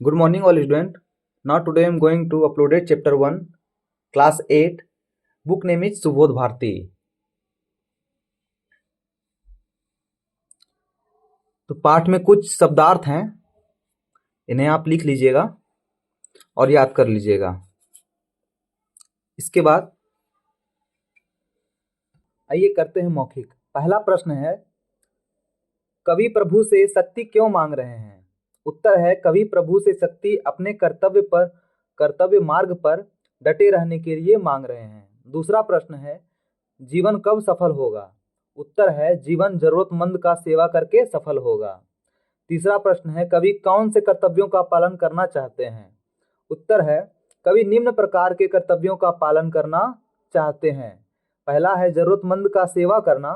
Good morning, all student. Now today I am going to upload it chapter 1, class 8. Book name is Subodh Bharti. तो पाठ में कुछ शब्दार्थ हैं, इन्हें आप लिख लीजिएगा और याद कर लीजिएगा. इसके बाद आइए करते हैं मौखिक. पहला प्रश्न है, कवि प्रभु से शक्ति क्यों मांग रहे हैं? उत्तर है, कवि प्रभु से शक्ति अपने कर्तव्य मार्ग पर डटे रहने के लिए मांग रहे हैं. दूसरा प्रश्न है, जीवन कब सफल होगा? उत्तर है, जीवन जरूरतमंद का सेवा करके सफल होगा. तीसरा प्रश्न है, कवि कौन से कर्तव्यों का पालन करना चाहते हैं? उत्तर है, कवि निम्न प्रकार के कर्तव्यों का पालन करना चाहते हैं. पहला है जरूरतमंद का सेवा करना,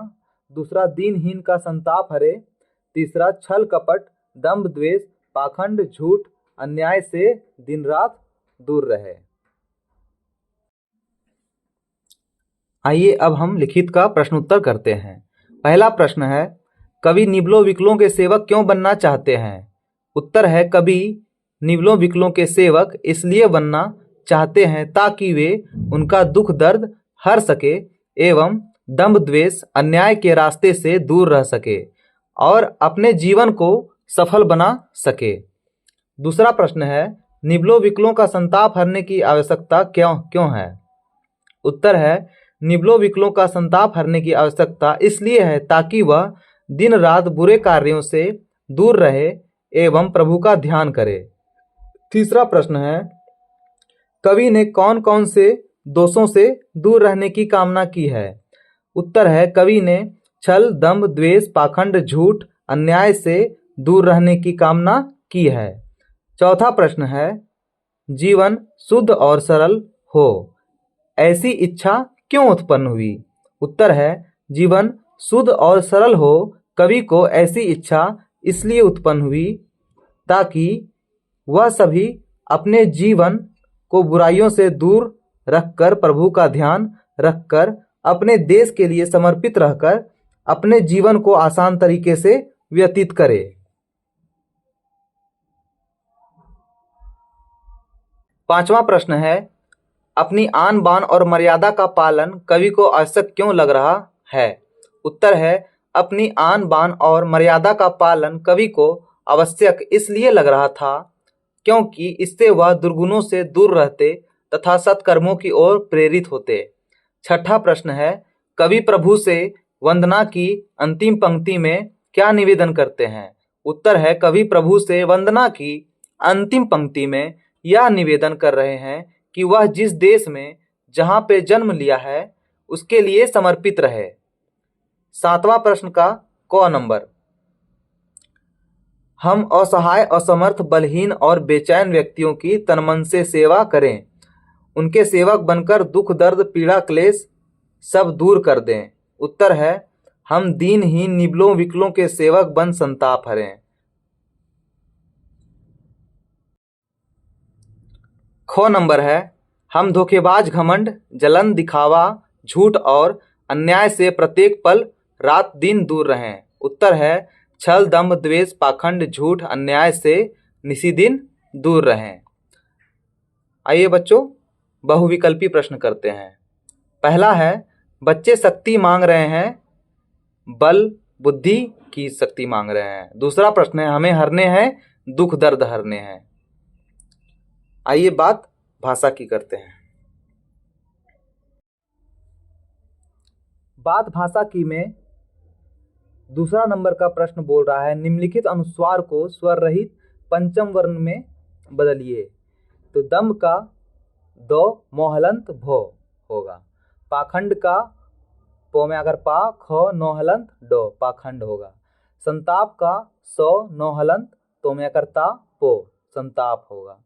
दूसरा दीनहीन का संताप हरे, तीसरा छल कपट दंभ द्वेष पाखंड झूठ अन्याय से दिन रात दूर रहे. आइए अब हम लिखित का प्रश्न उत्तर करते हैं. पहला प्रश्न है, कवि निबलों विकलों के सेवक क्यों बनना चाहते हैं? उत्तर है, कवि निबलों विकलों के सेवक इसलिए बनना चाहते हैं ताकि वे उनका दुख दर्द हर सके एवं दंभ द्वेष अन्याय के रास्ते से दूर रह सके और अपने जीवन को सफल बना सके. दूसरा प्रश्न है, निबलों विकलों का संताप हरने की आवश्यकता क्यों है? उत्तर है, निबलों विकलों का संताप हरने की आवश्यकता इसलिए है ताकि वह दिन रात बुरे कार्यों से दूर रहे एवं प्रभु का ध्यान करे. तीसरा प्रश्न है, कवि ने कौन कौन से दोषों से दूर रहने की कामना की है? उत्तर है, कवि ने छल दंभ द्वेष पाखंड झूठ अन्याय से दूर रहने की कामना की है. चौथा प्रश्न है, जीवन शुद्ध और सरल हो ऐसी इच्छा क्यों उत्पन्न हुई? उत्तर है, जीवन शुद्ध और सरल हो कवि को ऐसी इच्छा इसलिए उत्पन्न हुई ताकि वह सभी अपने जीवन को बुराइयों से दूर रखकर प्रभु का ध्यान रखकर अपने देश के लिए समर्पित रहकर अपने जीवन को आसान तरीके से व्यतीत करे. पांचवा प्रश्न है, अपनी आन बान और मर्यादा का पालन कवि को आवश्यक क्यों लग रहा है? उत्तर है, अपनी आन बान और मर्यादा का पालन कवि को आवश्यक इसलिए लग रहा था क्योंकि इससे वह दुर्गुणों से दूर रहते तथा सत्कर्मों की ओर प्रेरित होते. छठा प्रश्न है, कवि प्रभु से वंदना की अंतिम पंक्ति में क्या निवेदन करते हैं? उत्तर है, कवि प्रभु से वंदना की अंतिम पंक्ति में यह निवेदन कर रहे हैं कि वह जिस देश में जहां पे जन्म लिया है उसके लिए समर्पित रहे. सातवां प्रश्न का क नंबर, हम असहाय असमर्थ बलहीन और बेचैन व्यक्तियों की तनमन से सेवा करें, उनके सेवक बनकर दुख दर्द पीड़ा क्लेश सब दूर कर दें. उत्तर है, हम दीनहीन निबलों विकलों के सेवक बन संताप हरें. ख नंबर है, हम धोखेबाज घमंड जलन दिखावा झूठ और अन्याय से प्रत्येक पल रात दिन दूर रहें. उत्तर है, छल दंभ द्वेष पाखंड झूठ अन्याय से निशिदिन दूर रहें. आइए बच्चों बहुविकल्पी प्रश्न करते हैं. पहला है, बच्चे शक्ति मांग रहे हैं, बल बुद्धि की शक्ति मांग रहे हैं. दूसरा प्रश्न है, हमें हरने हैं दुख दर्द हरने हैं. आइए बात भाषा की करते हैं. बात भाषा की में दूसरा नंबर का प्रश्न बोल रहा है, निम्नलिखित अनुस्वार को स्वर रहित पंचम वर्ण में बदलिए. तो दम्भ का दो मोहलंत भो होगा, पाखंड का पो में अगर पा ख नोहलंत डो पाखंड होगा, संताप का सो नोहलंत तो में अगर ता पो संताप होगा,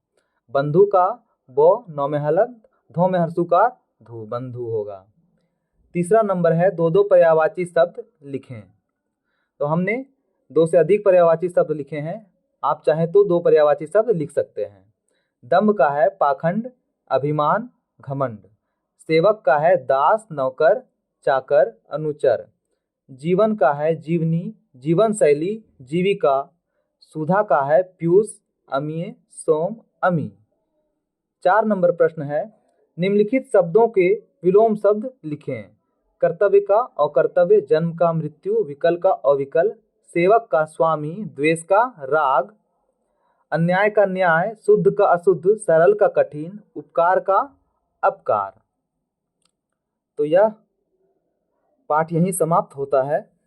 बंधु का बो नौ में हलंत धो में हर्षुकार धू बंधु होगा. तीसरा नंबर है, दो दो पर्यायवाची शब्द लिखें. तो हमने दो से अधिक पर्यायवाची शब्द लिखे हैं, आप चाहें तो दो पर्यायवाची शब्द लिख सकते हैं. दम्भ का है पाखंड अभिमान घमंड, सेवक का है दास नौकर चाकर अनुचर, जीवन का है जीवनी जीवन शैली जीविका, सुधा का है पीयूष अमीय, सोम, अमी। 4 नंबर प्रश्न है, निम्नलिखित शब्दों के विलोम शब्द लिखें। कर्तव्य का अकर्तव्य, जन्म का मृत्यु, विकल का अविकल, सेवक का स्वामी, द्वेष का राग, अन्याय का न्याय, शुद्ध का अशुद्ध, सरल का कठिन, उपकार का अपकार। तो यह पाठ यहीं समाप्त होता है।